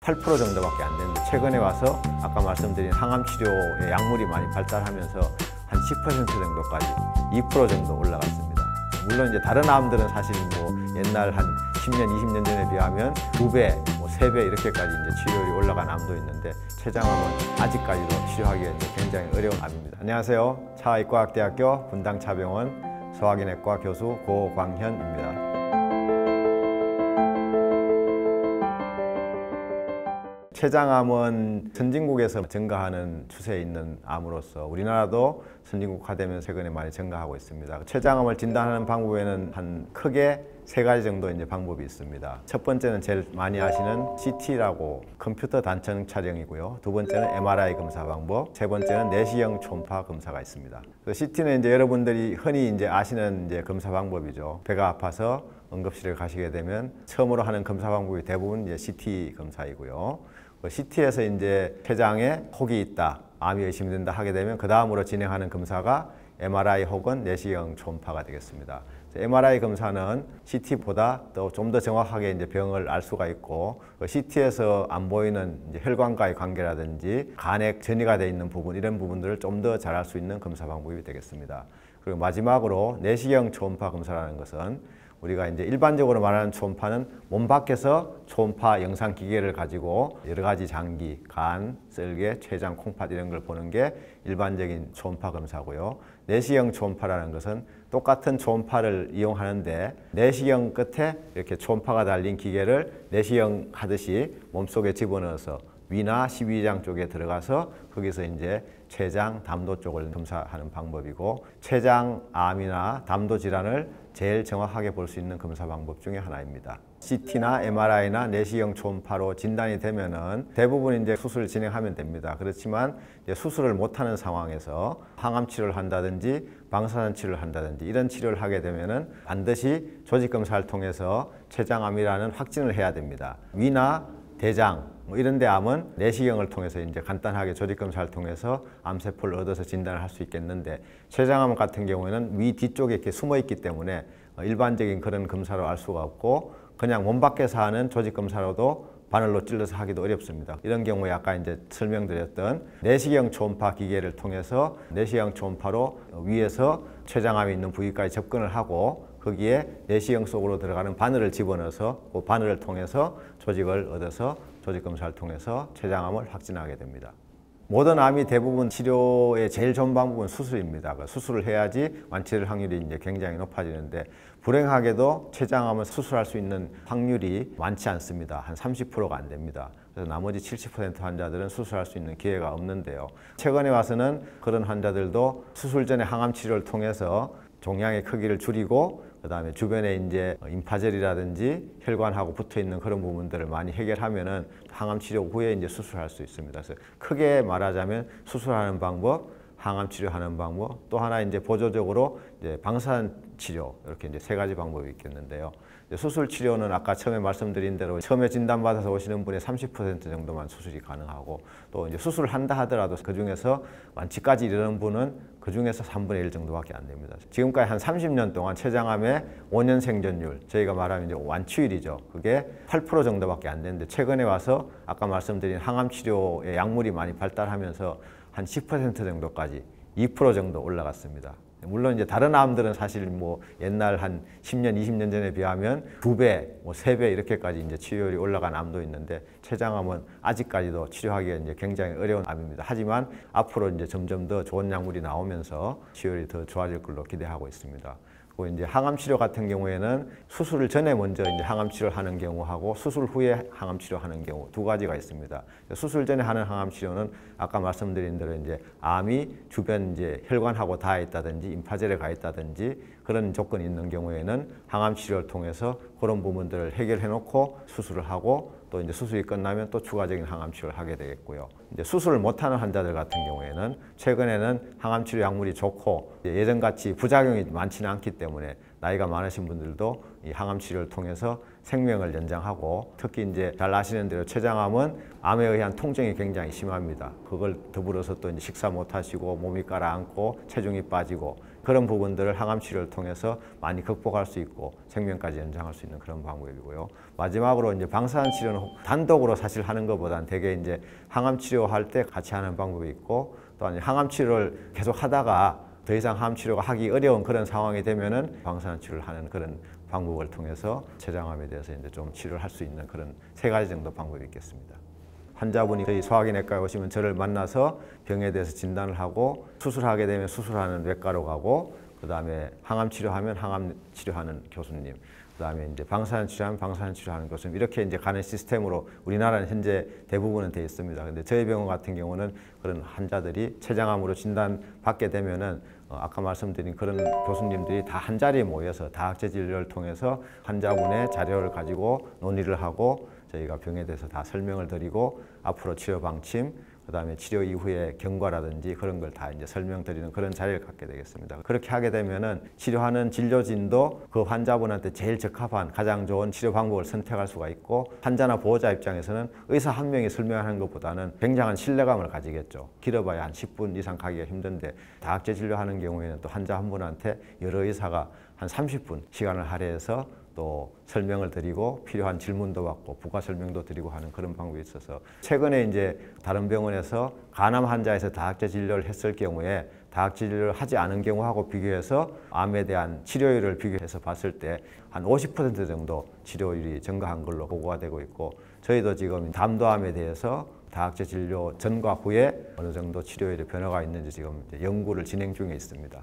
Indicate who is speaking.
Speaker 1: 8% 정도밖에 안 되는데 최근에 와서 아까 말씀드린 항암 치료의 약물이 많이 발달하면서 한 10% 정도까지 2% 정도 올라갔습니다. 물론 이제 다른 암들은 사실 뭐 옛날 한 10년, 20년 전에 비하면 2배, 뭐 3배 이렇게까지 이제 치료율이 올라간 암도 있는데 췌장암은 아직까지도 치료하기가 굉장히 어려운 암입니다. 안녕하세요. 차의과학대학교 분당차병원 소화기내과 교수 고광현입니다. 췌장암은 선진국에서 증가하는 추세에 있는 암으로서 우리나라도 선진국화되면 최근에 많이 증가하고 있습니다. 췌장암을 진단하는 방법에는 한 크게 3가지 정도 이제 방법이 있습니다. 첫 번째는 제일 많이 하시는 CT라고 컴퓨터 단층 촬영이고요. 두 번째는 MRI 검사 방법, 세 번째는 내시경 초음파 검사가 있습니다. CT는 이제 여러분들이 흔히 이제 아시는 이제 검사 방법이죠. 배가 아파서 응급실에 가시게 되면 처음으로 하는 검사 방법이 대부분 이제 CT 검사이고요. CT에서 이제 췌장에 혹이 있다, 암이 의심된다 하게 되면 그 다음으로 진행하는 검사가 MRI 혹은 내시경 초음파가 되겠습니다. MRI 검사는 CT보다 또 좀 더 정확하게 이제 병을 알 수가 있고, CT에서 안 보이는 이제 혈관과의 관계라든지 간에 전이가 되어 있는 부분, 이런 부분들을 좀 더 잘 알 수 있는 검사 방법이 되겠습니다. 그리고 마지막으로 내시경 초음파 검사라는 것은 우리가 이제 일반적으로 말하는 초음파는 몸 밖에서 초음파 영상 기계를 가지고 여러 가지 장기, 간, 썰개, 췌장, 콩팥 이런 걸 보는 게 일반적인 초음파 검사고요. 내시경 초음파라는 것은 똑같은 초음파를 이용하는데 내시경 끝에 이렇게 초음파가 달린 기계를 내시경 하듯이 몸속에 집어넣어서 위나 십이장 쪽에 들어가서 거기서 이제 췌장, 담도 쪽을 검사하는 방법이고, 췌장암이나 담도 질환을 제일 정확하게 볼 수 있는 검사 방법 중에 하나입니다. CT나 MRI나 내시경 초음파로 진단이 되면은 대부분 이제 수술을 진행하면 됩니다. 그렇지만 이제 수술을 못하는 상황에서 항암 치료를 한다든지 방사선 치료를 한다든지 이런 치료를 하게 되면은 반드시 조직 검사를 통해서 췌장암이라는 확진을 해야 됩니다. 위나 대장 뭐 이런 데 암은 내시경을 통해서 이제 간단하게 조직 검사를 통해서 암세포를 얻어서 진단을 할 수 있겠는데, 췌장암 같은 경우에는 위 뒤쪽에 이렇게 숨어 있기 때문에 일반적인 그런 검사로 알 수가 없고, 그냥 몸 밖에서 하는 조직 검사로도 바늘로 찔러서 하기도 어렵습니다. 이런 경우에 아까 이제 설명드렸던 내시경 초음파 기계를 통해서 내시경 초음파로 위에서 췌장암이 있는 부위까지 접근을 하고, 거기에 내시경 속으로 들어가는 바늘을 집어넣어서 그 바늘을 통해서 조직을 얻어서 조직 검사를 통해서 췌장암을 확진하게 됩니다. 모든 암이 대부분 치료의 제일 좋은 방법은 수술입니다. 수술을 해야지 완치될 확률이 이제 굉장히 높아지는데, 불행하게도 췌장암은 수술할 수 있는 확률이 많지 않습니다. 한 30%가 안 됩니다. 그래서 나머지 70% 환자들은 수술할 수 있는 기회가 없는데요. 최근에 와서는 그런 환자들도 수술 전에 항암 치료를 통해서 종양의 크기를 줄이고, 그 다음에 주변에 이제 임파젤이라든지 혈관하고 붙어 있는 그런 부분들을 많이 해결하면은 항암 치료 후에 이제 수술할 수 있습니다. 그래서 크게 말하자면 수술하는 방법, 항암 치료하는 방법, 또 하나 이제 보조적으로 이제 방사선 치료, 이렇게 이제 3가지 방법이 있겠는데요. 수술 치료는 아까 처음에 말씀드린 대로 처음에 진단받아서 오시는 분의 30% 정도만 수술이 가능하고, 또 이제 수술을 한다 하더라도 그 중에서 완치까지 이르는 분은 그 중에서 3분의 1 정도밖에 안 됩니다. 지금까지 한 30년 동안 췌장암의 5년 생존율, 저희가 말하면 이제 완치율이죠. 그게 8% 정도밖에 안 되는데, 최근에 와서 아까 말씀드린 항암 치료의 약물이 많이 발달하면서 한 10% 정도까지 2% 정도 올라갔습니다. 물론 이제 다른 암들은 사실 뭐 옛날 한 10년, 20년 전에 비하면 2배, 뭐 3배 이렇게까지 이제 치료율이 올라간 암도 있는데, 췌장암은 아직까지도 치료하기가 이제 굉장히 어려운 암입니다. 하지만 앞으로 이제 점점 더 좋은 약물이 나오면서 치료율이 더 좋아질 걸로 기대하고 있습니다. 그리고 이제 항암 치료 같은 경우에는 수술 전에 먼저 이제 항암 치료를 하는 경우하고 수술 후에 항암 치료하는 경우 2가지가 있습니다. 수술 전에 하는 항암 치료는 아까 말씀드린 대로 이제 암이 주변 이제 혈관하고 닿아 있다든지 임파젤에 가 있다든지 그런 조건이 있는 경우에는 항암 치료를 통해서 그런 부분들을 해결해 놓고 수술을 하고, 또 이제 수술이 끝나면 또 추가적인 항암 치료를 하게 되겠고요. 이제 수술을 못하는 환자들 같은 경우에는 최근에는 항암 치료 약물이 좋고 예전같이 부작용이 많지는 않기 때문에 나이가 많으신 분들도 이 항암 치료를 통해서 생명을 연장하고, 특히 이제 잘 아시는 대로 췌장암은 암에 의한 통증이 굉장히 심합니다. 그걸 더불어서 또 이제 식사 못 하시고 몸이 가라앉고 체중이 빠지고 그런 부분들을 항암 치료를 통해서 많이 극복할 수 있고 생명까지 연장할 수 있는 그런 방법이고요. 마지막으로 이제 방사선 치료는 단독으로 사실 하는 것보다는 되게 이제 항암 치료할 때 같이 하는 방법이 있고, 또한 항암 치료를 계속 하다가 더 이상 항암 치료가 하기 어려운 그런 상황이 되면은 방사선 치료를 하는 그런 방법을 통해서 췌장암에 대해서 이제 좀 치료를 할 수 있는 그런 3가지 정도 방법이 있겠습니다. 환자분이 저희 소화기내과에 오시면 저를 만나서 병에 대해서 진단을 하고, 수술하게 되면 수술하는 외과로 가고, 그 다음에 항암 치료하면 항암 치료하는 교수님, 그 다음에 이제 방사선 치료하면 방사선 치료하는 교수님, 이렇게 이제 가는 시스템으로 우리나라는 현재 대부분은 되어 있습니다. 근데 저희 병원 같은 경우는 그런 환자들이 췌장암으로 진단받게 되면은 아까 말씀드린 그런 교수님들이 다 한 자리에 모여서 다학제 진료를 통해서 환자분의 자료를 가지고 논의를 하고, 저희가 병에 대해서 다 설명을 드리고, 앞으로 치료 방침, 그 다음에 치료 이후의 경과라든지 그런 걸 다 이제 설명드리는 그런 자리를 갖게 되겠습니다. 그렇게 하게 되면은 치료하는 진료진도 그 환자분한테 제일 적합한 가장 좋은 치료 방법을 선택할 수가 있고, 환자나 보호자 입장에서는 의사 한 명이 설명하는 것보다는 굉장한 신뢰감을 가지겠죠. 길어봐야 한 10분 이상 가기가 힘든데, 다학제 진료하는 경우에는 또 환자 한 분한테 여러 의사가 한 30분 시간을 할애해서 또 설명을 드리고 필요한 질문도 받고 부가 설명도 드리고 하는 그런 방법이 있어서, 최근에 이제 다른 병원에서 간암 환자에서 다학제 진료를 했을 경우에 다학제 진료를 하지 않은 경우하고 비교해서 암에 대한 치료율을 비교해서 봤을 때 한 50% 정도 치료율이 증가한 걸로 보고가 되고 있고, 저희도 지금 담도암에 대해서 다학제 진료 전과 후에 어느 정도 치료율의 변화가 있는지 지금 연구를 진행 중에 있습니다.